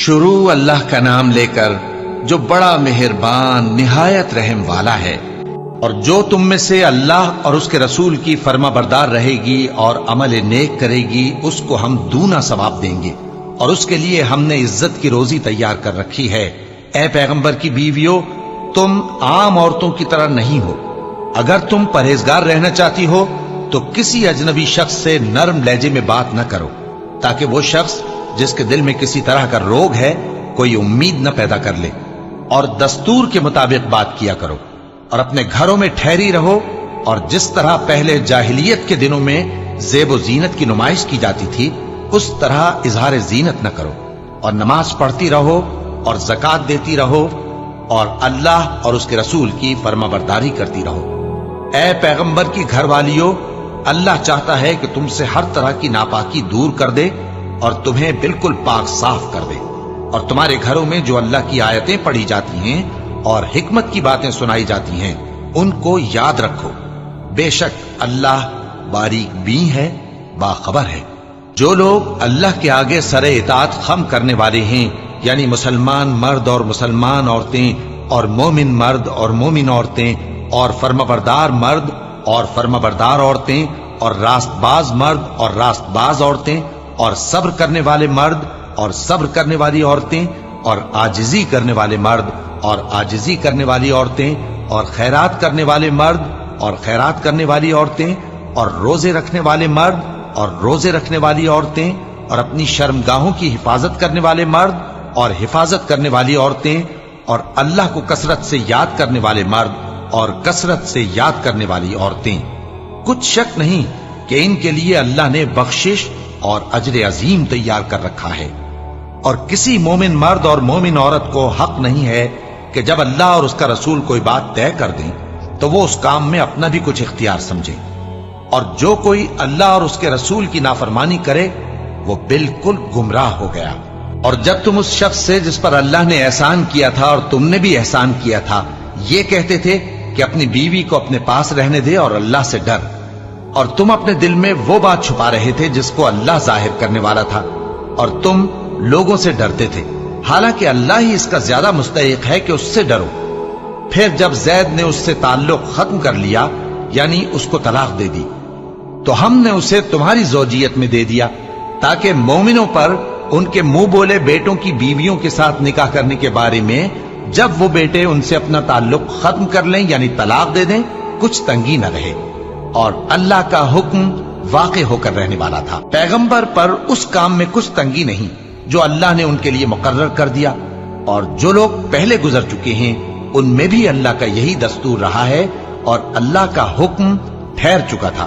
شروع اللہ کا نام لے کر جو بڑا مہربان نہایت رحم والا ہے۔ اور جو تم میں سے اللہ اور اس کے رسول کی فرما بردار رہے گی اور عمل نیک کرے گی اس کو ہم دونا ثواب دیں گے، اور اس کے لیے ہم نے عزت کی روزی تیار کر رکھی ہے۔ اے پیغمبر کی بیویوں، تم عام عورتوں کی طرح نہیں ہو۔ اگر تم پرہیزگار رہنا چاہتی ہو تو کسی اجنبی شخص سے نرم لہجے میں بات نہ کرو، تاکہ وہ شخص جس کے دل میں کسی طرح کا روگ ہے کوئی امید نہ پیدا کر لے، اور دستور کے مطابق بات کیا کرو، اور اپنے گھروں میں ٹھہری رہو، اور جس طرح پہلے جاہلیت کے دنوں میں زیب و زینت کی نمائش کی جاتی تھی اس طرح اظہار زینت نہ کرو، اور نماز پڑھتی رہو اور زکوٰۃ دیتی رہو، اور اللہ اور اس کے رسول کی فرما برداری کرتی رہو۔ اے پیغمبر کی گھر والیوں، اللہ چاہتا ہے کہ تم سے ہر طرح کی ناپاکی دور کر دے اور تمہیں بالکل پاک صاف کر دے، اور تمہارے گھروں میں جو اللہ کی آیتیں پڑھی جاتی ہیں اور حکمت کی باتیں سنائی جاتی ہیں ان کو یاد رکھو، بے شک اللہ باریک بین ہے، باخبر ہے۔ جو لوگ اللہ کے آگے سر اطاعت خم کرنے والے ہیں، یعنی مسلمان مرد اور مسلمان عورتیں، اور مومن مرد اور مومن عورتیں، اور فرمانبردار مرد اور فرمانبردار عورتیں، اور راست باز مرد اور راست باز عورتیں، اور صبر کرنے والے مرد اور صبر کرنے والی عورتیں، اور عاجزی کرنے والے مرد اور عاجزی کرنے والی عورتیں، اور خیرات کرنے والے مرد اور خیرات کرنے والی عورتیں، اور روزے رکھنے والے مرد اور روزے رکھنے والی عورتیں، اور اپنی شرمگاہوں کی حفاظت کرنے والے مرد اور حفاظت کرنے والی عورتیں، اور اللہ کو کثرت سے یاد کرنے والے مرد اور کثرت سے یاد کرنے والی عورتیں۔ کچھ شک نہیں کہ ان کے لیے اللہ نے بخشش اور اجر عظیم تیار کر رکھا ہے۔ اور کسی مومن مرد اور مومن عورت کو حق نہیں ہے کہ جب اللہ اور اس کا رسول کوئی بات طے کر دیں تو وہ اس کام میں اپنا بھی کچھ اختیار سمجھے، اور جو کوئی اللہ اور اس کے رسول کی نافرمانی کرے وہ بالکل گمراہ ہو گیا۔ اور جب تم اس شخص سے جس پر اللہ نے احسان کیا تھا اور تم نے بھی احسان کیا تھا یہ کہتے تھے کہ اپنی بیوی کو اپنے پاس رہنے دے اور اللہ سے ڈر، اور تم اپنے دل میں وہ بات چھپا رہے تھے جس کو اللہ ظاہر کرنے والا تھا، اور تم لوگوں سے ڈرتے تھے، حالانکہ اللہ ہی اس کا زیادہ مستحق ہے کہ اس سے ڈرو۔ پھر جب زید نے اس سے تعلق ختم کر لیا یعنی اس کو طلاق دے دی تو ہم نے اسے تمہاری زوجیت میں دے دیا، تاکہ مومنوں پر ان کے منہ بولے بیٹوں کی بیویوں کے ساتھ نکاح کرنے کے بارے میں جب وہ بیٹے ان سے اپنا تعلق ختم کر لیں یعنی طلاق دے دیں کچھ تنگی نہ رہے، اور اللہ کا حکم واقع ہو کر رہنے والا تھا۔ پیغمبر پر اس کام میں کچھ تنگی نہیں جو اللہ نے ان کے لیے مقرر کر دیا، اور جو لوگ پہلے گزر چکے ہیں ان میں بھی اللہ کا یہی دستور رہا ہے، اور اللہ کا حکم ٹھہر چکا تھا،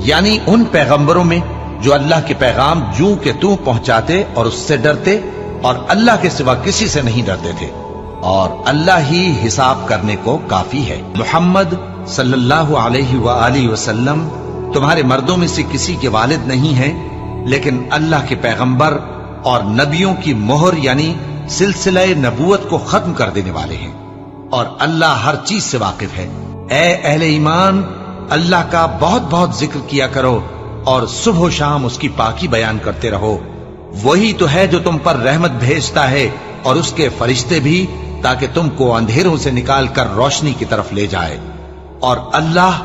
یعنی ان پیغمبروں میں جو اللہ کے پیغام جوں کہ توں پہنچاتے اور اس سے ڈرتے اور اللہ کے سوا کسی سے نہیں ڈرتے تھے، اور اللہ ہی حساب کرنے کو کافی ہے۔ محمد صلی اللہ علیہ وآلہ وسلم تمہارے مردوں میں سے کسی کے والد نہیں ہیں، لیکن اللہ کے پیغمبر اور نبیوں کی مہر یعنی سلسلہ نبوت کو ختم کر دینے والے ہیں، اور اللہ ہر چیز سے واقف ہے۔ اے اہل ایمان، اللہ کا بہت بہت ذکر کیا کرو اور صبح و شام اس کی پاکی بیان کرتے رہو، وہی تو ہے جو تم پر رحمت بھیجتا ہے اور اس کے فرشتے بھی، تاکہ تم کو اندھیروں سے نکال کر روشنی کی طرف لے جائے، اور اللہ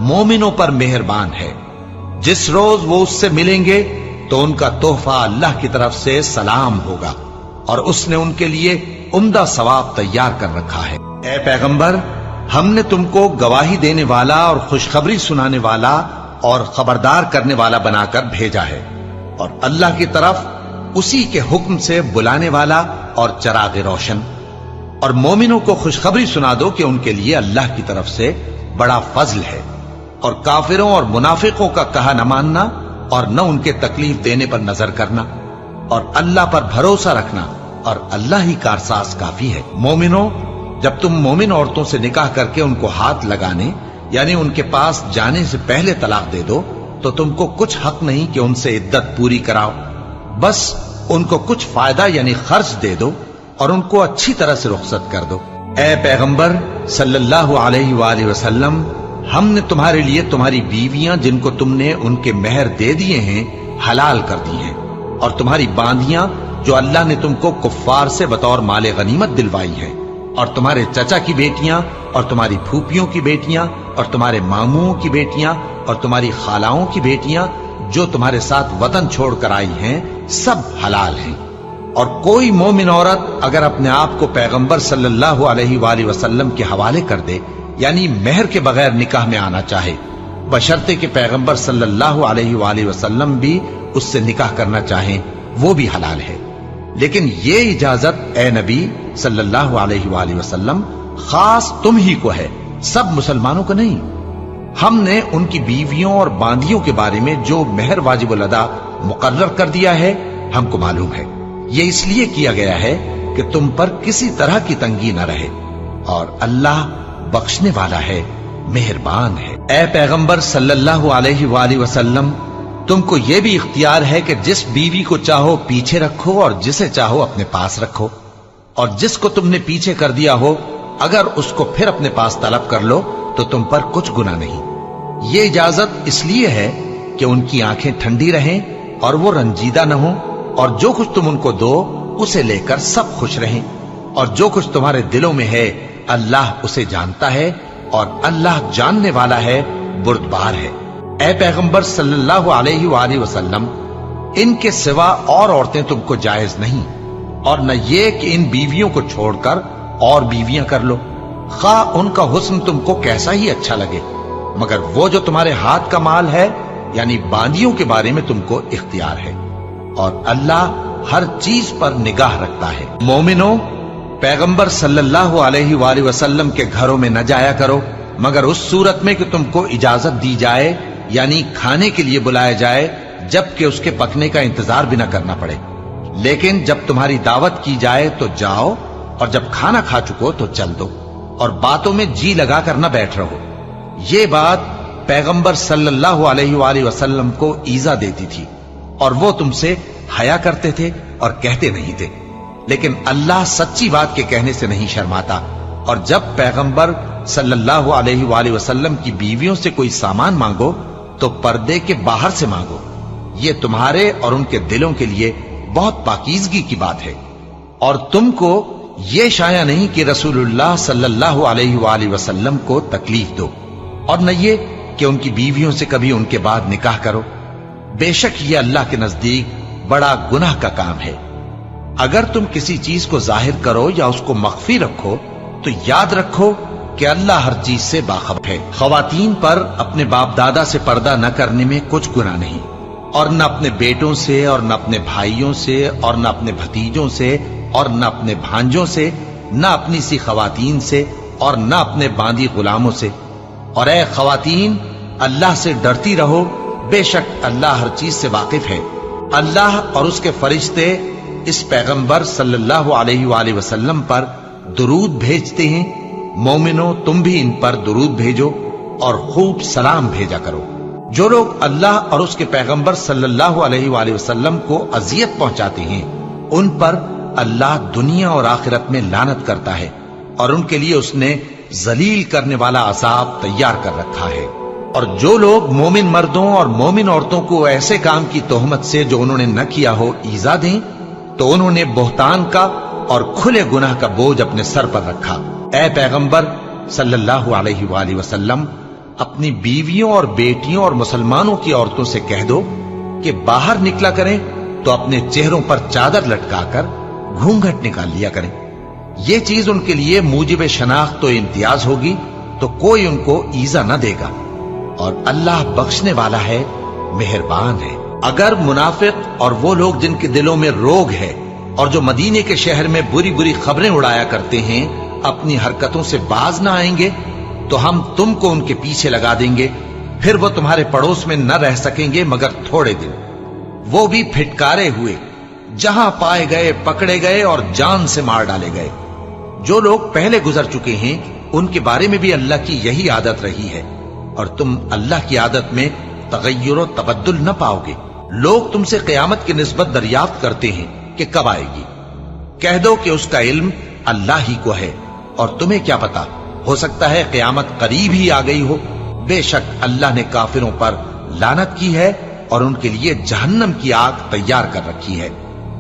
مومنوں پر مہربان ہے۔ جس روز وہ اس سے ملیں گے تو ان کا تحفہ اللہ کی طرف سے سلام ہوگا، اور اس نے ان کے لیے عمدہ ثواب تیار کر رکھا ہے۔ اے پیغمبر، ہم نے تم کو گواہی دینے والا اور خوشخبری سنانے والا اور خبردار کرنے والا بنا کر بھیجا ہے، اور اللہ کی طرف اسی کے حکم سے بلانے والا اور چراغ روشن۔ اور مومنوں کو خوشخبری سنا دو کہ ان کے لیے اللہ کی طرف سے بڑا فضل ہے، اور کافروں اور منافقوں کا کہا نہ ماننا اور نہ ان کے تکلیف دینے پر نظر کرنا، اور اللہ پر بھروسہ رکھنا، اور اللہ ہی کارساز کافی ہے۔ مومنوں، جب تم مومن عورتوں سے نکاح کر کے ان کو ہاتھ لگانے یعنی ان کے پاس جانے سے پہلے طلاق دے دو تو تم کو کچھ حق نہیں کہ ان سے عدت پوری کراؤ، بس ان کو کچھ فائدہ یعنی خرچ دے دو اور ان کو اچھی طرح سے رخصت کر دو۔ اے پیغمبر صلی اللہ علیہ وآلہ وسلم، ہم نے تمہارے لیے تمہاری بیویاں جن کو تم نے ان کے مہر دے دیے ہیں حلال کر دی ہیں، اور تمہاری باندیاں जो अल्लाह ने तुमको कुफ्फार से बतौर माले गनीमत दिलवाई है, और तुम्हारे चचा की बेटियां और तुम्हारी फूफियों की बेटियां और तुम्हारे मामुओं की बेटियां और तुम्हारी खालाओं की बेटियां जो तुम्हारे साथ वतन छोड़कर आई हैं, सब हलाल हैं। और कोई मोमिन औरत अगर अपने आप को पैगंबर सल्लल्लाहु अलैहि वसल्लम के हवाले कर दे, यानी मेहर के बगैर निकाह में आना चाहे, बशर्ते कि पैगंबर सल्लल्लाहु अलैहि वसल्लम भी उससे निकाह करना चाहें, वो भी हलाल है। लेकिन ये इजाजत ए नबी सल्लल्लाहु अलैहि वसल्लम खास तुम ही को है, सब मुसलमानों को नहीं। हमने उनकी बीवियों और बांदियों के बारे में जो मेहर वाजिबुल अदा मुकर्रर कर दिया है, हमको मालूम है। ये इसलिए किया गया है कि तुम पर किसी तरह की तंगी न रहे, और अल्लाह बख्शने वाला है, मेहरबान है। ए पैगंबर सल्लल्लाहु अलैहि वसल्लम, तुमको यह भी इख्तियार है कि जिस बीवी को चाहो पीछे रखो और जिसे चाहो अपने पास रखो, और जिसको तुमने पीछे कर दिया हो अगर उसको फिर अपने पास तलब कर लो तो तुम पर कुछ गुनाह नहीं। ये इजाजत इसलिए है कि उनकी आंखें ठंडी रहें और वो रंजीदा न हो, और जो कुछ तुम उनको दो उसे लेकर सब खुश रहें, और जो कुछ तुम्हारे दिलों में है अल्लाह उसे जानता है, और अल्लाह जानने वाला है, बुर्दबार है। ए पैगंबर सल्लल्लाहु अलैहि वसल्लम, इनके सिवा और औरतें तुमको जायज नहीं, और न ये कि इन बीवियों को छोड़कर और बीवियां कर लो, खा उनका हुस्न तुमको कैसा ही अच्छा लगे, मगर वो जो तुम्हारे हाथ का माल है यानी बांदियों के बारे में तुमको इख्तियार है, और अल्लाह हर चीज पर निगाह रखता है। मोमिनो, पैगंबर सल्लल्लाहु अलैहि वसल्लम के घरों में न जाया करो मगर उस सूरत में कि तुमको इजाजत दी जाए, यानी खाने के लिए बुलाया जाए, जबकि उसके पकने का इंतजार भी न करना पड़े। लेकिन जब तुम्हारी दावत की जाए तो जाओ, और जब खाना खा चुको तो चल दो, और बातों में जी लगा कर न बैठ रहो। ये बात पैगंबर सल्लल्लाहु अलैहि वसल्लम को ईजा देती थी, और वो तुमसे हया करते थे और कहते नहीं थे। लेकिन अल्लाह सच्ची बात के कहने से नहीं शर्माता, और जब पैगंबर सल्लल्लाहु अलैहि वसल्लम की बीवियों से कोई सामान मांगो तो पर्दे के बाहर से मांगो। ये तुम्हारे और उनके दिलों के लिए बहुत पाकीज़गी की बात है। और तुमको ये शाया नहीं कि रसूलुल्लाह सल्लल्लाहु अलैहि वसल्लम को तकलीफ दो, और न ये कि उनकी बीवियों से कभी उनके बाद निकाह करो। बेशक ये अल्लाह के नजदीक बड़ा गुनाह का काम है। अगर तुम किसी चीज को जाहिर करो या उसको मख्फी रखो तो याद रखो कि अल्लाह हर चीज से बाखबर है। खवातीन पर अपने बाप दादा से पर्दा न करने में कुछ गुनाह नहीं, और न अपने बेटों से, और न अपने भाइयों से, और न अपने भतीजों से, और न अपने भांजों से, न अपनी सी खवातीन से, और न अपने बांदी गुलामों से। और ए खवातीन, अल्लाह से डरती रहो, बेशक अल्लाह हर चीज से वाकिफ है। अल्लाह और उसके फरिश्ते इस पैगंबर सल्लल्लाहु अलैहि वसल्लम पर दुरूद भेजते हैं। मोमिनो, तुम भी इन पर दुरूद भेजो और खूब सलाम भेजा करो। जो लोग अल्लाह और उसके पैगंबर सल्लल्लाहु अलैहि वसल्लम को अजियत पहुंचाते हैं, उन पर अल्लाह दुनिया और आखिरत में लानत करता है, और उनके लिए उसने जलील करने वाला अजाब तैयार कर रखा है। और जो लोग मोमिन मर्दों और मोमिन औरतों को ऐसे काम की तोहमत से जो उन्होंने न किया हो ईजा दें, तो उन्होंने बोहतान का और खुले गुनाह का बोझ अपने सर पर रखा। ए पैगंबर सल्लल्लाहु अलैहि वसल्लम, अपनी बीवियों और बेटियों और मुसलमानों की औरतों से कह दो कि बाहर निकला करें तो अपने चेहरों पर चादर लटकाकर घूंघट निकाल लिया करें। ये चीज उनके लिए मूजिब शनाख्त तो इम्तियाज होगी, तो कोई उनको ईजा न देगा, और अल्लाह बख्शने वाला है, मेहरबान है। अगर मुनाफिक और वो लोग जिनके दिलों में रोग है और जो मदीने के शहर में बुरी बुरी खबरें उड़ाया करते हैं अपनी हरकतों से बाज ना आएंगे, तो हम तुमको उनके पीछे लगा देंगे, फिर वो तुम्हारे पड़ोस में न रह सकेंगे मगर थोड़े दिन, वो भी फिटकारे हुए, जहां पाए गए पकड़े गए और जान से मार डाले गए। जो लोग पहले गुजर चुके हैं उनके बारे में भी अल्लाह की यही आदत रही है, और तुम अल्लाह की आदत में तगय्युर और तबद्दुल न पाओगे। लोग तुमसे क़यामत की निस्बत दरियाफ्त करते हैं कि कब आएगी। कह दो कि उसका इल्म अल्लाह ही को है, और तुम्हें क्या पता, हो सकता है क़यामत करीब ही आ गई हो। बेशक अल्लाह ने काफिरों पर लानत की है और उनके लिए जहन्नम की आग तैयार कर रखी है।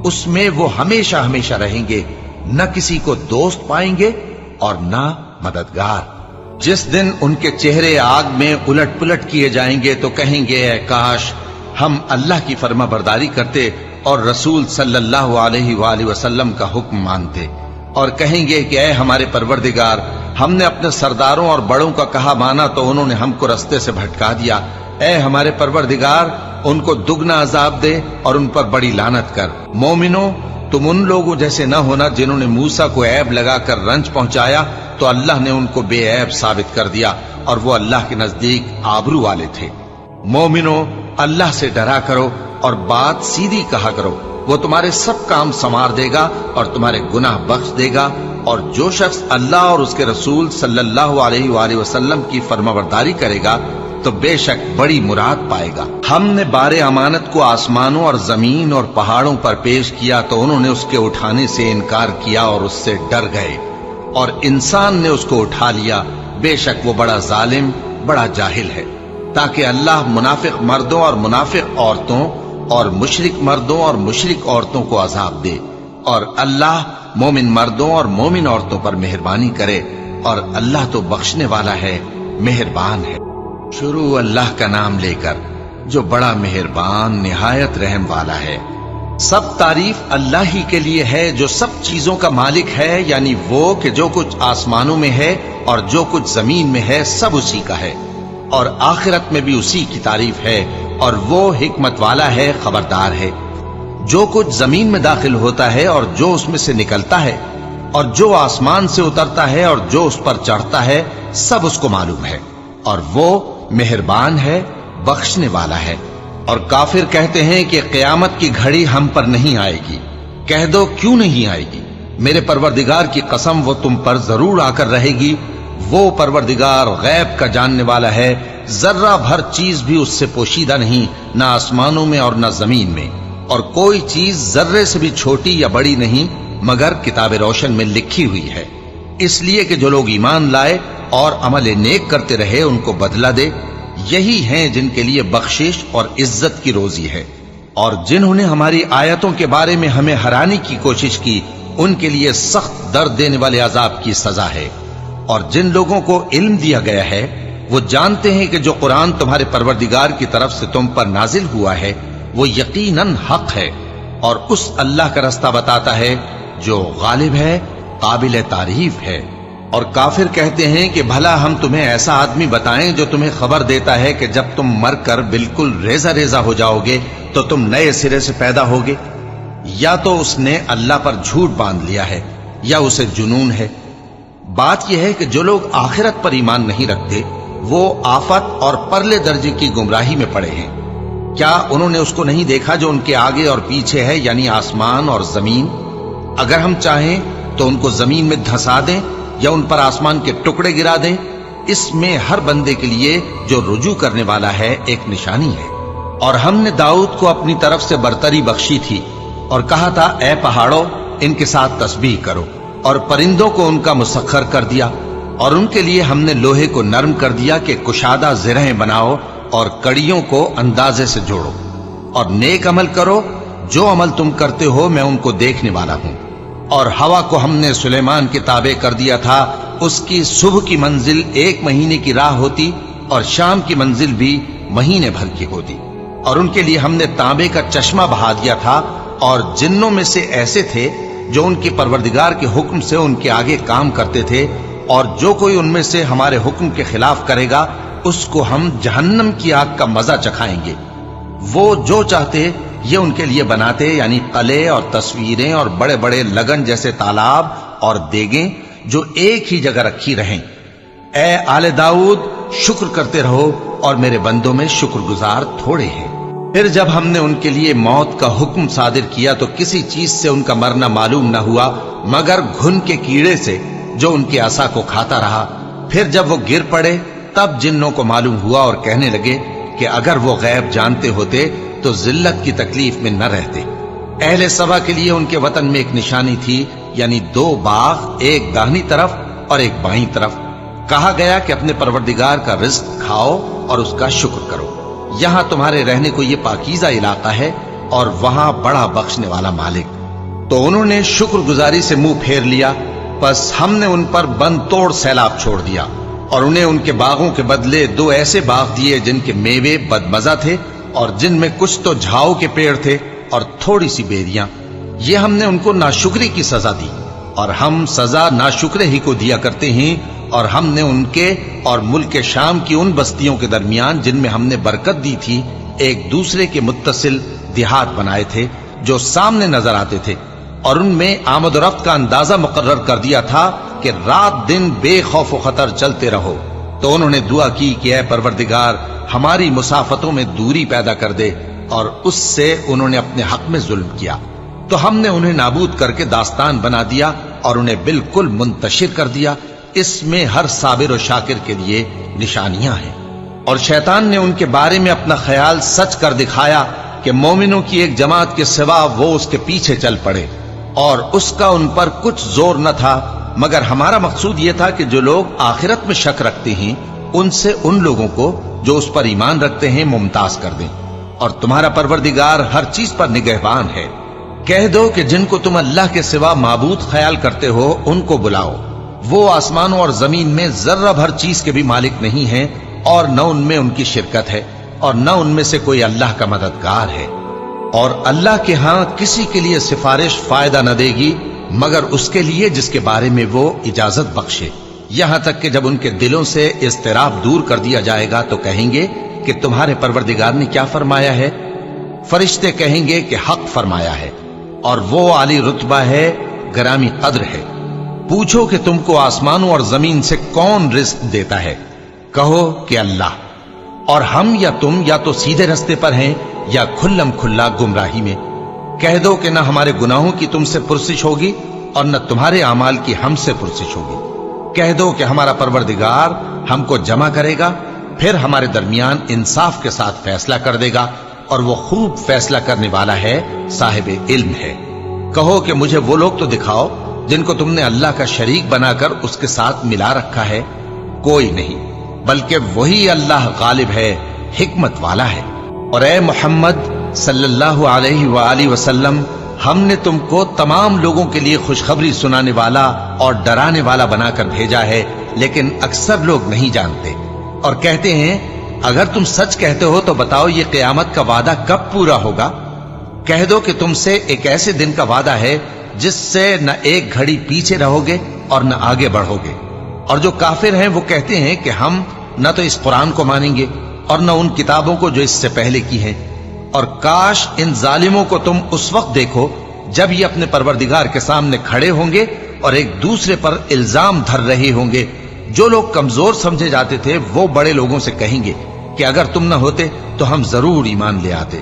اس میں وہ ہمیشہ ہمیشہ رہیں گے، نہ کسی کو دوست پائیں گے اور نہ مددگار۔ جس دن ان کے چہرے آگ میں الٹ پلٹ کیے جائیں گے تو کہیں گے اے کاش ہم اللہ کی فرما برداری کرتے اور رسول صلی اللہ علیہ وآلہ وسلم کا حکم مانتے، اور کہیں گے کہ اے ہمارے پروردگار، ہم نے اپنے سرداروں اور بڑوں کا کہا مانا تو انہوں نے ہم کو رستے سے بھٹکا دیا۔ اے ہمارے پروردگار، ان کو دگنا عذاب دے اور ان پر بڑی لعنت کر۔ مومنوں، تم ان لوگوں جیسے نہ ہونا جنہوں نے موسیٰ کو عیب لگا کر رنج پہنچایا تو اللہ نے ان کو بے عیب ثابت کر دیا اور وہ اللہ کے نزدیک آبرو والے تھے۔ مومنوں، اللہ سے ڈرا کرو اور بات سیدھی کہا کرو، وہ تمہارے سب کام سنوار دے گا اور تمہارے گناہ بخش دے گا، اور جو شخص اللہ اور اس کے رسول صلی اللہ علیہ وآلہ وسلم کی فرمانبرداری کرے گا تو بے شک بڑی مراد پائے گا۔ ہم نے بار امانت کو آسمانوں اور زمین اور پہاڑوں پر پیش کیا تو انہوں نے اس کے اٹھانے سے انکار کیا اور اس سے ڈر گئے، اور انسان نے اس کو اٹھا لیا، بے شک وہ بڑا ظالم، بڑا جاہل ہے، تاکہ اللہ منافق مردوں اور منافق عورتوں اور مشرک مردوں اور مشرک عورتوں کو عذاب دے، اور اللہ مومن مردوں اور مومن عورتوں پر مہربانی کرے، اور اللہ تو بخشنے والا ہے، مہربان ہے۔ شروع اللہ کا نام لے کر جو بڑا مہربان نہایت رحم والا ہے۔ سب تعریف اللہ ہی کے لیے ہے جو سب چیزوں کا مالک ہے، یعنی وہ کہ جو کچھ آسمانوں میں ہے اور جو کچھ زمین میں ہے سب اسی کا ہے، اور آخرت میں بھی اسی کی تعریف ہے، اور وہ حکمت والا ہے، خبردار ہے۔ جو کچھ زمین میں داخل ہوتا ہے اور جو اس میں سے نکلتا ہے اور جو آسمان سے اترتا ہے اور جو اس پر چڑھتا ہے سب اس کو معلوم ہے، اور وہ مہربان ہے، بخشنے والا ہے۔ اور کافر کہتے ہیں کہ قیامت کی گھڑی ہم پر نہیں آئے گی۔ کہہ دو کیوں نہیں آئے گی؟ میرے پروردگار کی قسم وہ تم پر ضرور آ کر رہے گی۔ وہ پروردگار غیب کا جاننے والا ہے، ذرہ بھر چیز بھی اس سے پوشیدہ نہیں، نہ آسمانوں میں اور نہ زمین میں، اور کوئی چیز ذرے سے بھی چھوٹی یا بڑی نہیں مگر کتاب روشن میں لکھی ہوئی ہے، اس لیے کہ جو لوگ ایمان لائے اور عمل نیک کرتے رہے ان کو بدلہ دے۔ یہی ہیں جن کے لیے بخشش اور عزت کی روزی ہے، اور جنہوں نے ہماری آیتوں کے بارے میں ہمیں ہرانے کی کوشش کی ان کے لیے سخت درد دینے والے عذاب کی سزا ہے۔ اور جن لوگوں کو علم دیا گیا ہے وہ جانتے ہیں کہ جو قرآن تمہارے پروردگار کی طرف سے تم پر نازل ہوا ہے وہ یقیناً حق ہے، اور اس اللہ کا رستہ بتاتا ہے جو غالب ہے، قابل تعریف ہے۔ اور کافر کہتے ہیں کہ بھلا ہم تمہیں ایسا آدمی بتائیں جو تمہیں خبر دیتا ہے کہ جب تم مر کر بالکل ریزہ ریزہ ہو جاؤ گے تو تم نئے سرے سے پیدا ہوگے؟ یا تو اس نے اللہ پر جھوٹ باندھ لیا ہے یا اسے جنون ہے۔ بات یہ ہے کہ جو لوگ آخرت پر ایمان نہیں رکھتے وہ آفت اور پرلے درجے کی گمراہی میں پڑے ہیں۔ کیا انہوں نے اس کو نہیں دیکھا جو ان کے آگے اور پیچھے ہے، یعنی آسمان اور زمین؟ اگر ہم چاہیں تو ان کو زمین میں دھسا دیں یا ان پر آسمان کے ٹکڑے گرا دیں، اس میں ہر بندے کے لیے جو رجوع کرنے والا ہے ایک نشانی ہے۔ اور ہم نے داؤد کو اپنی طرف سے برتری بخشی تھی اور کہا تھا اے پہاڑوں ان کے ساتھ تسبیح کرو، اور پرندوں کو ان کا مسخر کر دیا، اور ان کے لیے ہم نے لوہے کو نرم کر دیا کہ کشادہ زرہیں بناؤ اور کڑیوں کو اندازے سے جوڑو، اور نیک عمل کرو، جو عمل تم کرتے ہو میں ان کو دیکھنے والا ہوں۔ اور ہوا کو ہم نے سلیمان کے تابع کر دیا تھا، اس کی صبح کی منزل 1 مہینے کی راہ ہوتی اور شام کی منزل بھی مہینے بھر کی ہوتی۔ اور ان کے لیے ہم نے تانبے کا چشمہ بہا دیا تھا، اور جنوں میں سے ایسے تھے جو ان کے پروردگار کے حکم سے ان کے آگے کام کرتے تھے، اور جو کوئی ان میں سے ہمارے حکم کے خلاف کرے گا اس کو ہم جہنم کی آگ کا مزہ چکھائیں گے۔ وہ جو چاہتے یہ ان کے لیے بناتے، یعنی قلعے اور تصویریں اور بڑے بڑے لگن جیسے تالاب اور دیگیں جو ایک ہی جگہ رکھی رہیں۔ اے آل داؤد، شکر کرتے رہو اور میرے بندوں میں شکر گزار تھوڑے ہیں۔ پھر جب ہم نے ان کے لیے موت کا حکم صادر کیا تو کسی چیز سے ان کا مرنا معلوم نہ ہوا مگر گھن کے کیڑے سے جو ان کے عصا کو کھاتا رہا۔ پھر جب وہ گر پڑے تب جنوں کو معلوم ہوا اور کہنے لگے کہ اگر وہ غیب جانتے ہوتے تو ذلت کی تکلیف میں نہ رہتے۔ اہل سبا کے لیے ان کے وطن میں ایک نشانی تھی، یعنی 2 باغ، ایک داہنی طرف اور ایک بائیں طرف۔ کہا گیا کہ اپنے پروردگار کا رزق کھاؤ اور اس کا شکر کرو۔ یہاں تمہارے رہنے کو یہ پاکیزہ علاقہ ہے، اور وہاں بڑا بخشنے والا مالک۔ تو انہوں نے شکر گزاری سے منہ پھیر لیا، پس ہم نے ان پر بند توڑ سیلاب چھوڑ دیا، اور انہیں ان کے باغوں کے بدلے 2 ایسے باغ دیے جن کے میوے بدمزہ تھے، اور جن میں کچھ تو جھاؤ کے پیڑ تھے اور تھوڑی سی بیریاں۔ یہ ہم نے ان کو ناشکری کی سزا دی، اور ہم سزا ناشکرے ہی کو دیا کرتے ہیں۔ اور ہم نے ان کے اور ملک شام کی ان بستیوں کے درمیان جن میں ہم نے برکت دی تھی ایک دوسرے کے متصل دیہات بنائے تھے جو سامنے نظر آتے تھے، اور ان میں آمد و رفت کا اندازہ مقرر کر دیا تھا کہ رات دن بے خوف و خطر چلتے رہو۔ تو انہوں نے دعا کی کہ اے پروردگار ہماری مسافتوں میں دوری پیدا کر دے، اور اس سے انہوں نے اپنے حق میں ظلم کیا، تو ہم نے انہیں نابود کر کے داستان بنا دیا اور انہیں بالکل منتشر کر دیا۔ اس میں ہر صابر و شاکر کے لیے نشانیاں ہیں۔ اور شیطان نے ان کے بارے میں اپنا خیال سچ کر دکھایا کہ مومنوں کی ایک جماعت کے سوا وہ اس کے پیچھے چل پڑے، اور اس کا ان پر کچھ زور نہ تھا، مگر ہمارا مقصود یہ تھا کہ جو لوگ آخرت میں شک رکھتے ہیں ان سے ان لوگوں کو جو اس پر ایمان رکھتے ہیں ممتاز کر دیں، اور تمہارا پروردگار ہر چیز پر نگہبان ہے۔ کہہ دو کہ جن کو تم اللہ کے سوا معبود خیال کرتے ہو ان کو بلاؤ، وہ آسمانوں اور زمین میں ذرہ بھر چیز کے بھی مالک نہیں ہیں، اور نہ ان میں ان کی شرکت ہے، اور نہ ان میں سے کوئی اللہ کا مددگار ہے، اور اللہ کے ہاں کسی کے لیے سفارش فائدہ نہ دے گی مگر اس کے لیے جس کے بارے میں وہ اجازت بخشے، یہاں تک کہ جب ان کے دلوں سے اضطراب دور کر دیا جائے گا تو کہیں گے کہ تمہارے پروردگار نے کیا فرمایا ہے؟ فرشتے کہیں گے کہ حق فرمایا ہے، اور وہ عالی رتبہ ہے، گرامی قدر ہے۔ پوچھو کہ تم کو آسمانوں اور زمین سے کون رزق دیتا ہے؟ کہو کہ اللہ، اور ہم یا تم یا تو سیدھے رستے پر ہیں یا کھلم کھلا گمراہی میں۔ کہہ دو کہ نہ ہمارے گناہوں کی تم سے پرسش ہوگی اور نہ تمہارے اعمال کی ہم سے پرسش ہوگی۔ کہہ دو کہ ہمارا پروردگار ہم کو جمع کرے گا، پھر ہمارے درمیان انصاف کے ساتھ فیصلہ کر دے گا، اور وہ خوب فیصلہ کرنے والا ہے، صاحب علم ہے۔ کہو کہ مجھے وہ لوگ تو دکھاؤ جن کو تم نے اللہ کا شریک بنا کر اس کے ساتھ ملا رکھا ہے۔ کوئی نہیں، بلکہ وہی اللہ غالب ہے، حکمت والا ہے۔ اور اے محمد صلی اللہ علیہ وآلہ وسلم، ہم نے تم کو تمام لوگوں کے لیے خوشخبری سنانے والا اور ڈرانے والا بنا کر بھیجا ہے، لیکن اکثر لوگ نہیں جانتے، اور کہتے ہیں اگر تم سچ کہتے ہو تو بتاؤ یہ قیامت کا وعدہ کب پورا ہوگا؟ کہہ دو کہ تم سے ایک ایسے دن کا وعدہ ہے جس سے نہ ایک گھڑی پیچھے رہو گے اور نہ آگے بڑھو گے۔ اور جو کافر ہیں وہ کہتے ہیں کہ ہم نہ تو اس قرآن کو مانیں گے اور نہ ان کتابوں کو جو اس سے پہلے کی ہیں، اور کاش ان ظالموں کو تم اس وقت دیکھو جب یہ اپنے پروردگار کے سامنے کھڑے ہوں گے اور ایک دوسرے پر الزام دھر رہے ہوں گے۔ جو لوگ کمزور سمجھے جاتے تھے وہ بڑے لوگوں سے کہیں گے کہ اگر تم نہ ہوتے تو ہم ضرور ایمان لے آتے۔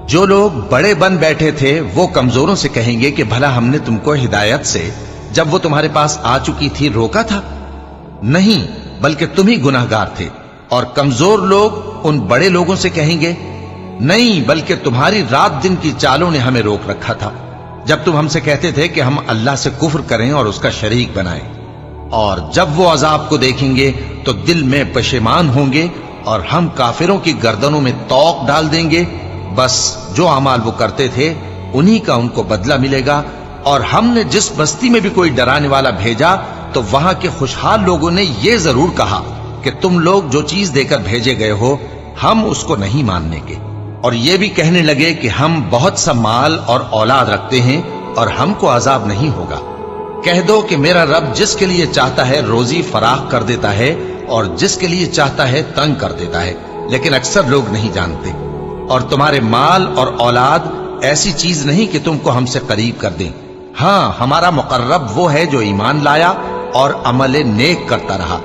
جو لوگ بڑے بن بیٹھے تھے وہ کمزوروں سے کہیں گے کہ بھلا ہم نے تم کو ہدایت سے جب وہ تمہارے پاس آ چکی تھی روکا تھا؟ نہیں، بلکہ تم ہی گناہگار تھے۔ اور کمزور لوگ ان بڑے لوگوں سے کہیں گے نہیں، بلکہ تمہاری رات دن کی چالوں نے ہمیں روک رکھا تھا جب تم ہم سے کہتے تھے کہ ہم اللہ سے کفر کریں اور اس کا شریک بنائیں۔ اور جب وہ عذاب کو دیکھیں گے تو دل میں پشیمان ہوں گے، اور ہم کافروں کی گردنوں میں توق ڈال دیں گے۔ بس جو اعمال وہ کرتے تھے انہی کا ان کو بدلہ ملے گا۔ اور ہم نے جس بستی میں بھی کوئی ڈرانے والا بھیجا تو وہاں کے خوشحال لوگوں نے یہ ضرور کہا کہ تم لوگ جو چیز دے کر بھیجے گئے ہو ہم اس کو نہیں ماننے گے، اور یہ بھی کہنے لگے کہ ہم بہت سا مال اور اولاد رکھتے ہیں اور ہم کو عذاب نہیں ہوگا۔ کہہ دو کہ میرا رب جس کے لیے چاہتا ہے روزی فراخ کر دیتا ہے اور جس کے لیے چاہتا ہے تنگ کر دیتا ہے، لیکن اکثر لوگ نہیں جانتے۔ اور تمہارے مال اور اولاد ایسی چیز نہیں کہ تم کو ہم سے قریب کر دیں، ہاں ہمارا مقرب وہ ہے جو ایمان لایا اور عمل نیک کرتا رہا۔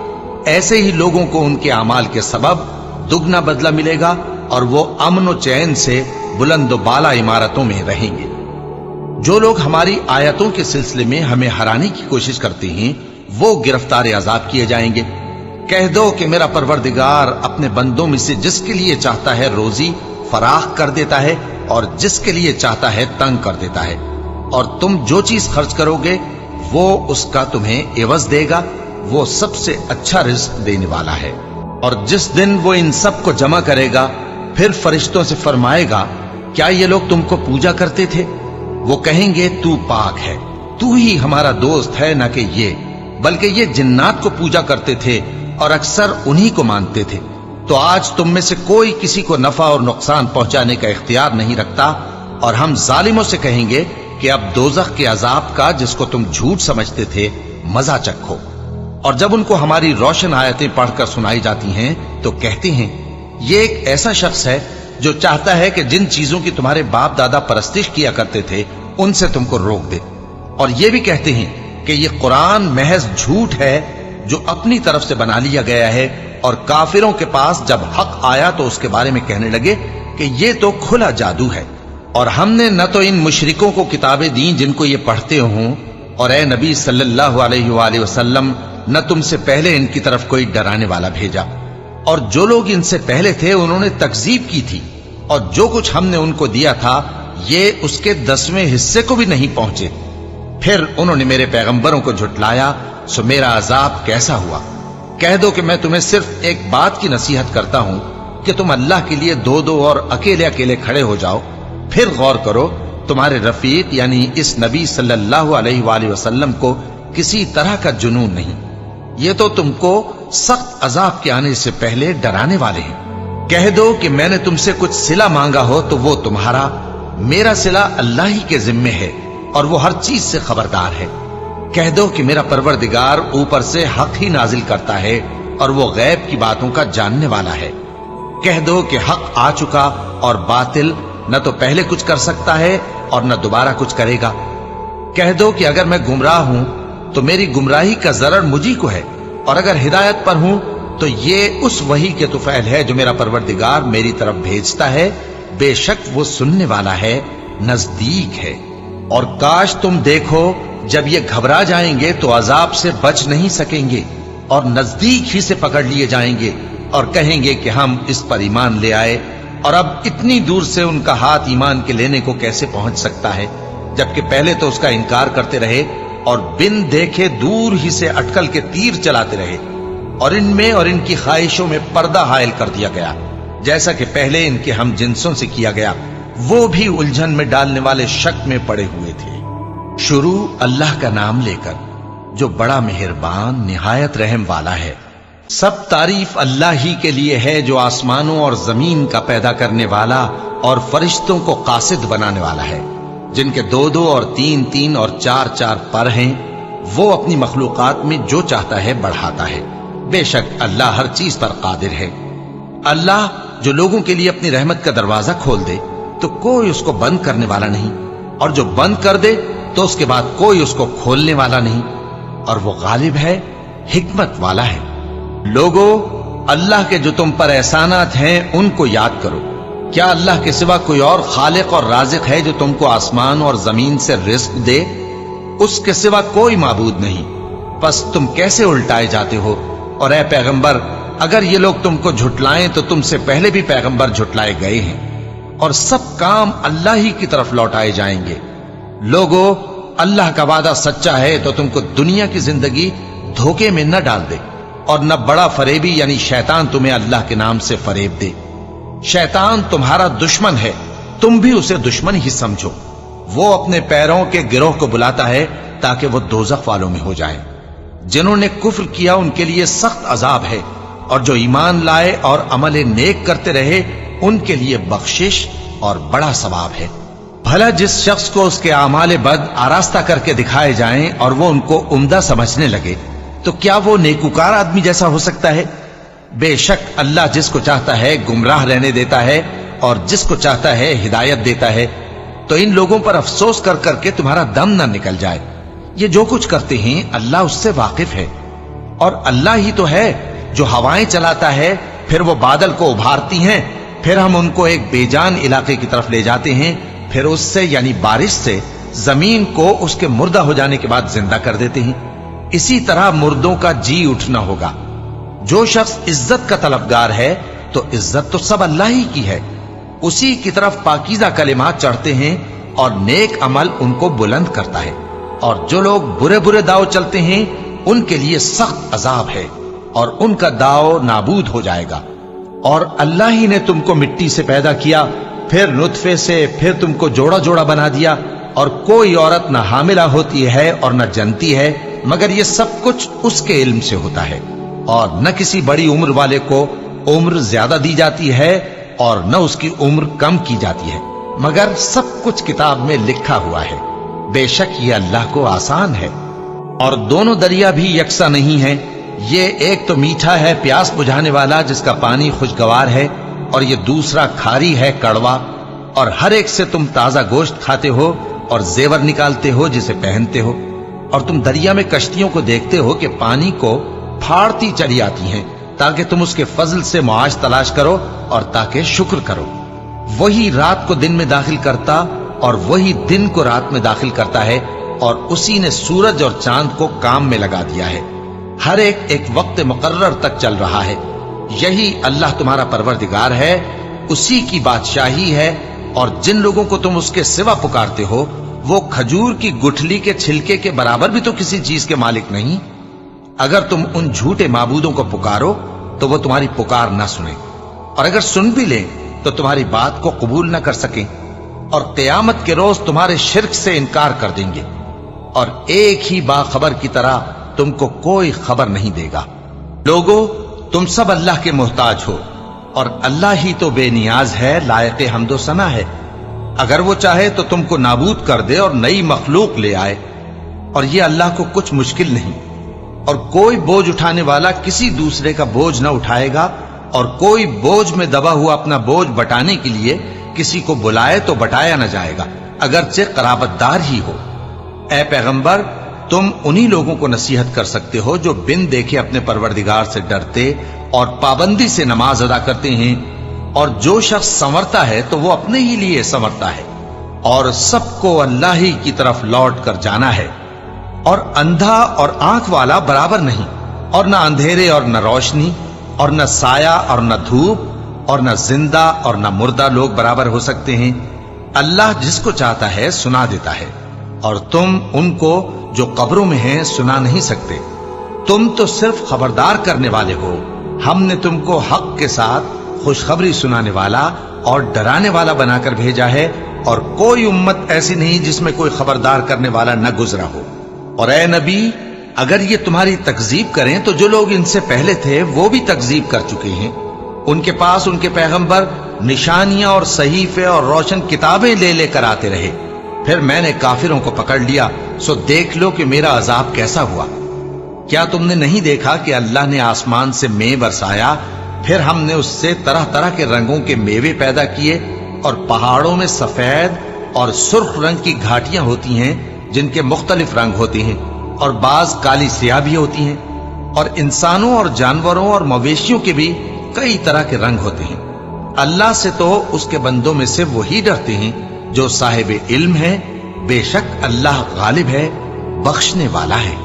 ایسے ہی لوگوں کو ان کے اعمال کے سبب دگنا بدلہ ملے گا، اور وہ امن و چین سے بلند و بالا عمارتوں میں رہیں گے۔ جو لوگ ہماری آیتوں کے سلسلے میں ہمیں ہرانے کی کوشش کرتے ہیں وہ گرفتار عذاب کیے جائیں گے۔ کہہ دو کہ میرا پروردگار اپنے بندوں میں سے جس کے لیے چاہتا ہے روزی فراخ کر دیتا ہے اور جس کے لیے چاہتا ہے تنگ کر دیتا ہے، اور تم جو چیز خرچ کرو گے وہ اس کا تمہیں عوض دے گا، وہ سب سے اچھا رزق دینے والا ہے۔ اور جس دن وہ ان سب کو جمع کرے گا پھر فرشتوں سے فرمائے گا क्या ये लोग तुमको पूजा करते थे? वो कहेंगे तू पाक है, तू ही हमारा दोस्त है, न कि ये, बल्कि ये जिन्नात को पूजा करते थे और अक्सर उन्हीं को मानते थे। तो आज तुम में से कोई किसी को नफा और नुकसान पहुंचाने का इख्तियार नहीं रखता, और हम जालिमों से कहेंगे कि अब दोजख के अजाब का, जिसको तुम झूठ समझते थे, मजा चखो। और जब उनको हमारी रोशन आयतें पढ़कर सुनाई जाती हैं तो कहते हैं ये एक ऐसा शख्स है जो चाहता है कि जिन चीजों की तुम्हारे बाप दादा परस्तिश किया करते थे उनसे तुमको रोक दे। और ये भी कहते हैं कि ये कुरान महज झूठ है जो अपनी तरफ से बना लिया गया है, और काफिरों के पास जब हक आया तो उसके बारे में कहने लगे कि ये तो खुला जादू है। और हमने न तो इन मुशरिकों को किताबें दी जिनको ये पढ़ते हों, और ए नबी सल्लल्लाहु अलैहि वसल्लम न तुमसे पहले इनकी तरफ कोई डराने वाला भेजा, और जो लोग इनसे पहले थे उन्होंने तकजीब की थी, और जो कुछ हमने उनको दिया था ये उसके 10वें हिस्से को भी नहीं पहुंचे। फिर उन्होंने मेरे पैगंबरों को झुटलाया, सो मेरा अजाब कैसा हुआ। कह दो कि मैं तुम्हें सिर्फ एक बात की नसीहत करता हूं कि तुम अल्लाह के लिए दो दो और अकेले अकेले खड़े हो जाओ, फिर गौर करो तुम्हारे रफीक यानी इस नबी सल्लल्लाहु अलैहि वसल्लम को किसी तरह का जुनून नहीं, ये तो तुमको सख्त अजाब के आने से पहले डराने वाले हैं। कह दो कि मैंने तुमसे कुछ सिला मांगा हो तो वो तुम्हारा, मेरा सिला अल्लाह ही के जिम्मे है और वो हर चीज से खबरदार है। कह दो कि मेरा परवरदिगार ऊपर से हक ही नाजिल करता है और वो गैब की बातों का जानने वाला है। कह दो कि हक आ चुका और बातिल न तो पहले कुछ कर सकता है और न दोबारा कुछ करेगा। कह दो कि अगर मैं गुमराह हूं तो मेरी गुमराही का जरर मुझी को है, और अगर हिदायत पर हूं तो ये उस वही के तुफैल है जो मेरा परवरदिगार मेरी तरफ भेजता है। बेशक वो सुनने वाला है, नजदीक है। और काश तुम देखो जब ये घबरा जाएंगे तो अजाब से बच नहीं सकेंगे और नजदीक ही से पकड़ लिए जाएंगे और कहेंगे कि हम इस पर ईमान ले आए, और अब इतनी दूर से उनका हाथ ईमान के लेने को कैसे पहुंच सकता है, जबकि पहले तो उसका इनकार करते रहे और बिन देखे दूर ही से अटकल के तीर चलाते रहे, और इनमें और इनकी ख्वाहिशों में पर्दा हायल कर दिया गया, जैसा कि पहले इनके हम जिनसों से किया गया। वो भी उलझन में डालने वाले शक में पड़े हुए थे। शुरू अल्लाह का नाम लेकर जो बड़ा मेहरबान निहायत रहम वाला है। सब तारीफ अल्लाह ही के लिए है जो आसमानों और जमीन का पैदा करने वाला और फरिश्तों को कासिद बनाने वाला है, जिनके दो दो और तीन तीन और चार चार पर हैं। वो अपनी मखलूकात में जो चाहता है बढ़ाता है। बेशक अल्लाह हर चीज पर कादिर है। अल्लाह जो लोगों के लिए अपनी रहमत का दरवाजा खोल दे तो कोई उसको बंद करने वाला नहीं, और जो बंद कर दे तो उसके बाद कोई उसको खोलने वाला नहीं, और वो गालिब है, हिकमत वाला है। लोगो, अल्लाह के जो तुम पर एहसानात हैं उनको याद करो। क्या अल्लाह के सिवा कोई और खालिक और राज़िक है जो तुमको आसमान और जमीन से रिस्क दे? उसके सिवा कोई माबूद नहीं। बस तुम कैसे उल्टाए जाते हो? और ए पैगंबर, अगर ये लोग तुमको झुटलाएं तो तुमसे पहले भी पैगंबर झुटलाए गए हैं, और सब काम अल्लाह ही की तरफ लौटाए जाएंगे। लोगो, अल्लाह का वादा सच्चा है तो तुमको दुनिया की जिंदगी धोखे में न डाल दे, और न बड़ा फरेबी यानी शैतान तुम्हें अल्लाह के नाम से फरेब दे। शैतान तुम्हारा दुश्मन है, तुम भी उसे दुश्मन ही समझो। वो अपने पैरों के गिरोह को बुलाता है ताकि वो दोजख वालों में हो जाए। जिन्होंने कुफ्र किया उनके लिए सख्त अजाब है, और जो ईमान लाए और अमल नेक करते रहे उनके लिए बख्शिश और बड़ा सवाब है। भला जिस शख्स को उसके आमाले बद आरास्ता करके दिखाए जाएं और वो उनको उम्दा समझने लगे, तो क्या वो नेकुकार आदमी जैसा हो सकता है? बेशक अल्लाह जिसको चाहता है गुमराह रहने देता है और जिसको चाहता है हिदायत देता है। तो इन लोगों पर अफसोस कर करके तुम्हारा दम न निकल जाए। ये जो कुछ करते हैं अल्लाह उससे वाकिफ है, और अल्लाह ही तो है जो हवाएं चलाता है, फिर वो बादल को उभारती हैं, फिर हम उनको एक बेजान इलाके की तरफ ले जाते हैं, फिर उससे यानी बारिश से जमीन को उसके मुर्दा हो जाने के बाद जिंदा कर देते हैं। इसी तरह मुर्दों का जी उठना होगा। जो शख्स इज्जत का तलबगार है तो इज्जत तो सब अल्लाह ही की है। उसी की तरफ पाकीज़ा कलिमात चढ़ते हैं और नेक अमल उनको बुलंद करता है। और जो लोग बुरे बुरे दाव चलते हैं उनके लिए सख्त अजाब है और उनका दाव नाबूद हो जाएगा। और अल्लाह ही ने तुमको मिट्टी से पैदा किया फिर नुत्फे से, फिर तुमको जोड़ा जोड़ा बना दिया, और कोई औरत न हामिला होती है और न जनती है, मगर ये सब कुछ उसके इल्म से होता है। और न किसी बड़ी उम्र वाले को उम्र ज्यादा दी जाती है और न उसकी उम्र कम की जाती है, मगर सब कुछ किताब में लिखा हुआ है। बेशक ये अल्लाह को आसान है। और दोनों दरिया भी यकसा नहीं है। ये एक तो मीठा है, प्यास बुझाने वाला, जिसका पानी खुशगवार है, और ये दूसरा खारी है, कड़वा। और हर एक से तुम ताजा गोश्त खाते हो और जेवर निकालते हो जिसे पहनते हो। और तुम दरिया में कश्तियों को देखते हो कि पानी को फाड़ती चली आती हैं, ताकि तुम उसके फजल से मुआश तलाश करो और ताकि शुक्र करो। वही रात को दिन में दाखिल करता और वही दिन को रात में दाखिल करता है, और उसी ने सूरज और चांद को काम में लगा दिया है। हर एक वक्त मुकर्रर तक चल रहा है। यही अल्लाह तुम्हारा परवरदिगार है, उसी की बादशाही है। और जिन लोगों को तुम उसके सिवा पुकारते हो, वो खजूर की गुठली के छिलके के बराबर भी तो किसी चीज के मालिक नहीं। अगर तुम उन झूठे माबूदों को पुकारो तो वो तुम्हारी पुकार ना सुने, और अगर सुन भी ले तो तुम्हारी बात को कबूल ना कर सके, और क़यामत के रोज तुम्हारे शिर्क से इनकार कर देंगे। और एक ही बाखबर की तरह तुमको कोई खबर नहीं देगा। लोगो, तुम सब अल्लाह के मोहताज हो, और अल्लाह ही तो बेनियाज है, लायक हम्दो सना है। अगर वो चाहे तो तुमको नाबूद कर दे और नई मखलूक ले आए, और ये अल्लाह को कुछ मुश्किल नहीं। और कोई बोझ उठाने वाला किसी दूसरे का बोझ न उठाएगा, और कोई बोझ में दबा हुआ अपना बोझ बटाने के लिए किसी को बुलाए तो बटाया न जाएगा, अगरचे कराबतदार ही हो। ऐ पैगंबर, तुम उन्हीं लोगों को नसीहत कर सकते हो जो बिन देखे अपने परवरदिगार से डरते और पाबंदी से नमाज अदा करते हैं। और जो शख्स संवरता है तो वो अपने ही लिए संवरता है, और सबको अल्लाह ही की तरफ लौट कर जाना है। और अंधा और आंख वाला बराबर नहीं, और न अंधेरे और न रोशनी, और न साया और न धूप, और न जिंदा और न मुर्दा लोग बराबर हो सकते हैं। अल्लाह जिसको चाहता है सुना देता है, और तुम उनको जो कब्रों में हैं सुना नहीं सकते। तुम तो सिर्फ खबरदार करने वाले हो। हमने तुमको हक के साथ खुशखबरी सुनाने वाला और डराने वाला बनाकर भेजा है, और कोई उम्मत ऐसी नहीं जिसमें कोई खबरदार करने वाला न गुजरा हो। और ए नबी, अगर ये तुम्हारी तकजीब करें तो जो लोग इनसे पहले थे वो भी तकजीब कर चुके हैं। उनके पास उनके पैगंबर निशानियां और सहीफे और रोशन किताबें ले लेकर आते रहे। फिर मैंने काफिरों को पकड़ लिया, सो देख लो कि मेरा अजाब कैसा हुआ। क्या तुमने नहीं देखा कि अल्लाह ने आसमान से मेंह बरसाया, फिर हमने उससे तरह तरह के रंगों के मेवे पैदा किए, और पहाड़ों में सफेद और सुर्ख रंग की घाटियां होती हैं जिनके मुख्तलिफ रंग होते हैं, और बाज काली सियाह भी होती हैं। और इंसानों और जानवरों और मवेशियों के भी कई तरह के रंग होते हैं। अल्लाह से तो उसके बंदों में से वही डरते हैं जो साहिब इल्म है। बेशक अल्लाह गालिब है, बख्शने वाला है।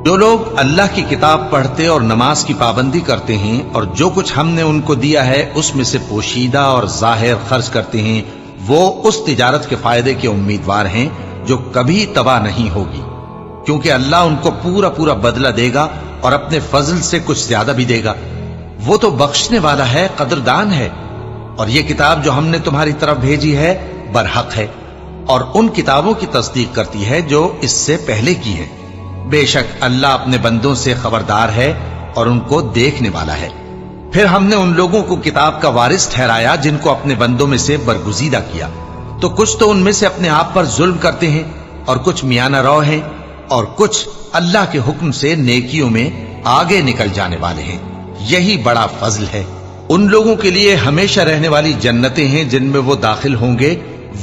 जो लोग अल्लाह की किताब पढ़ते और नमाज की पाबंदी करते हैं, और जो कुछ हमने उनको दिया है उसमें से पोशीदा और जाहिर खर्च करते हैं, वो उस तिजारत के फायदे के उम्मीदवार हैं जो कभी तबाह नहीं होगी, क्योंकि अल्लाह उनको पूरा पूरा बदला देगा और अपने फजल से कुछ ज्यादा भी देगा। वो तो बख्शने वाला है, कदरदान है। और ये किताब जो हमने तुम्हारी तरफ भेजी है बरहक है, और उन किताबों की तस्दीक करती है जो इससे पहले की है। बेशक अल्लाह अपने बंदों से खबरदार है और उनको देखने वाला है। फिर हमने उन लोगों को किताब का वारिस ठहराया जिनको अपने बंदों में से बरगुजीदा किया। तो कुछ तो उनमें से अपने आप पर जुल्म करते हैं, और कुछ मियाना रौ हैं, और कुछ अल्लाह के हुक्म से नेकियों में आगे निकल जाने वाले हैं। यही बड़ा फजल है। उन लोगों के लिए हमेशा रहने वाली जन्नतें हैं जिनमें वो दाखिल होंगे।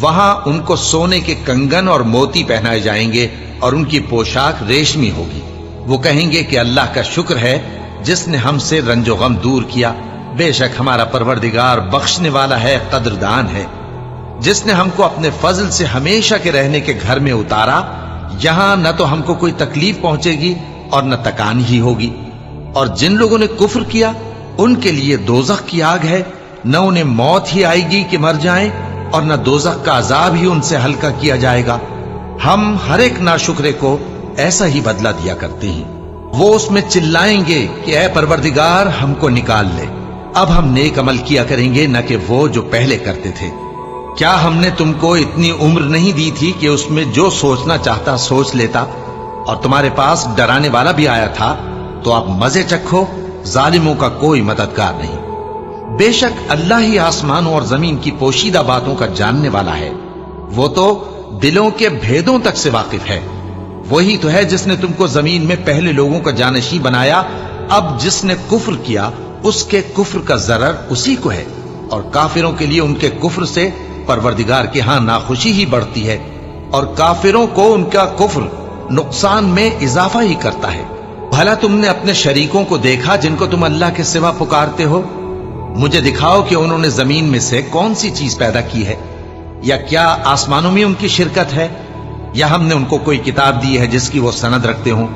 वहां उनको सोने के कंगन और मोती पहनाए जाएंगे, और उनकी पोशाक रेशमी होगी। वो कहेंगे कि अल्लाह का शुक्र है जिसने हमसे रंजो गम दूर किया। बेशक हमारा परवरदिगार बख्शने वाला है, कदरदान है। जिसने हमको अपने फजल से हमेशा के रहने के घर में उतारा, यहां न तो हमको कोई तकलीफ पहुंचेगी और न तकान ही होगी। और जिन लोगों ने कुफ्र किया उनके लिए दोजख की आग है, न उन्हें मौत ही आएगी कि मर जाएं, और न दोजख का अजाब ही उनसे हल्का किया जाएगा। हम हर एक नाशुक्रे को ऐसा ही बदला दिया करते हैं। वो उसमें चिल्लाएंगे कि ऐ परवरदिगार, हमको निकाल ले, अब हम नेक अमल किया करेंगे, न कि वो जो पहले करते थे। क्या हमने तुमको इतनी उम्र नहीं दी थी कि उसमें जो सोचना चाहता सोच लेता, और तुम्हारे पास डराने वाला भी आया था? तो अब मजे चखो, जालिमों का कोई मददगार नहीं। बेशक अल्लाह ही आसमानों और जमीन की पोशीदा बातों का जानने वाला है। वो तो दिलों के भेदों तक से वाकिफ है। वही तो है जिसने तुमको जमीन में पहले लोगों का जानशी बनाया। अब जिसने कुफ्र किया उसके कुफ्र का जरर उसी को है, और काफिरों के लिए उनके कुफ्र से परवरदिगार के यहां नाखुशी ही बढ़ती है, और काफिरों को उनका कुफ्र नुकसान में इजाफा ही करता है। भला तुमने अपने शरीकों को देखा जिनको तुम अल्लाह के सिवा पुकारते हो? मुझे दिखाओ कि उन्होंने जमीन में से कौन सी चीज पैदा की है, या क्या आसमानों में उनकी शिरकत है, या हमने उनको कोई किताब दी है जिसकी वो सनद रखते हो?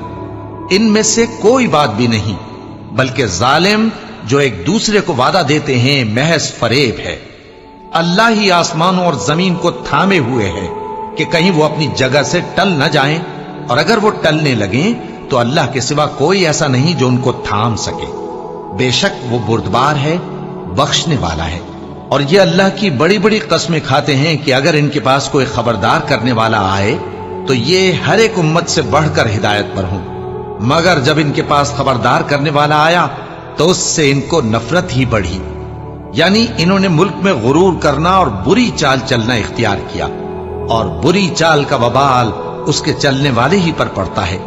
इनमें से कोई बात भी नहीं, बल्कि जालिम जो एक दूसरे को वादा देते हैं महज फरेब है। अल्लाह ही आसमानों और जमीन को थामे हुए है कि कहीं वो अपनी जगह से टल न जाएं, और अगर वो टलने लगे तो अल्लाह के सिवा कोई ऐसा नहीं जो उनको थाम सके। बेशक वो बुर्दबार है, बख्शने वाला है। और ये अल्लाह की बड़ी बड़ी कस्में खाते हैं कि अगर इनके पास कोई खबरदार करने वाला आए तो ये हर एक उम्मत से बढ़कर हिदायत पर हों, मगर जब इनके पास खबरदार करने वाला आया तो उससे इनको नफरत ही बढ़ी। यानी इन्होंने मुल्क में गुरूर करना और बुरी चाल चलना इख्तियार किया, और बुरी चाल का वबाल उसके चलने वाले ही पर पड़ता है।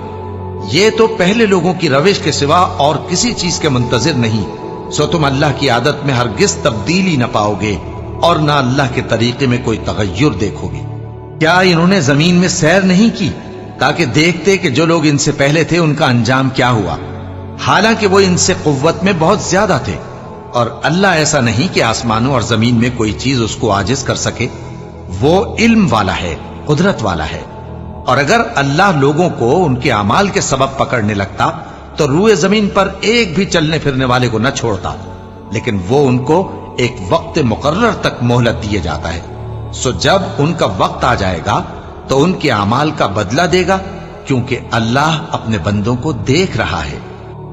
ये तो पहले लोगों की रविश के सिवा और किसी चीज के मुंतजिर नहीं, सो तुम अल्लाह की आदत में हरगिज तब्दीली न पाओगे और ना अल्लाह के तरीके में कोई तगय्युर देखोगे। क्या इन्होंने जमीन में सैर नहीं की ताकि देखते कि जो लोग इनसे पहले थे उनका अंजाम क्या हुआ, हालांकि वो इनसे कुव्वत में बहुत ज्यादा थे। और अल्लाह ऐसा नहीं कि आसमानों और जमीन में कोई चीज उसको आजिज कर सके। वो इल्म वाला है, कुदरत वाला है। और अगर अल्लाह लोगों को उनके अमाल के सबब पकड़ने लगता तो रूए जमीन पर एक भी चलने फिरने वाले को न छोड़ता, लेकिन वो उनको एक वक्त मुकर्रर तक मोहलत दिए जाता है। सो जब उनका वक्त आ जाएगा तो उनके अमाल का बदला देगा, क्योंकि अल्लाह अपने बंदों को देख रहा है।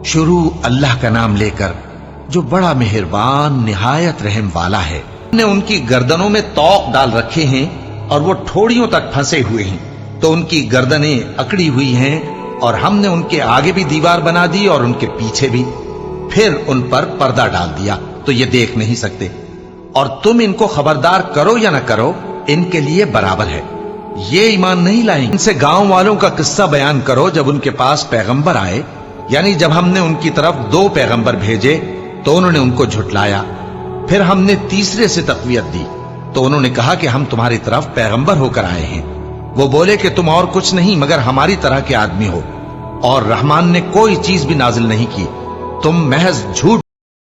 शुरू अल्लाह का नाम लेकर जो बड़ा मेहरबान निहायत रहम वाला है। हमने उनकी गर्दनों में तौक डाल रखे हैं और वो ठोड़ियों तक फंसे हुए हैं, तो उनकी गर्दनें अकड़ी हुई हैं, और हमने उनके आगे भी दीवार बना दी और उनके पीछे भी, फिर उन पर पर्दा डाल दिया तो ये देख नहीं सकते। और तुम इनको खबरदार करो या ना करो, इनके लिए बराबर है। ये ईमान नहीं लाएंगे। इनसे गांव वालों का किस्सा बयान करो जब उनके पास पैगंबर आए, यानी जब हमने उनकी तरफ 2 पैगंबर भेजे तो उन्होंने उनको झुटलाया। फिर हमने तीसरे से तक़वियत दी तो उन्होंने कहा कि हम तुम्हारी तरफ पैगंबर होकर आए हैं। वो बोले कि तुम और कुछ नहीं मगर हमारी तरह के आदमी हो, और रहमान ने कोई चीज भी नाजिल नहीं की, तुम महज झूठ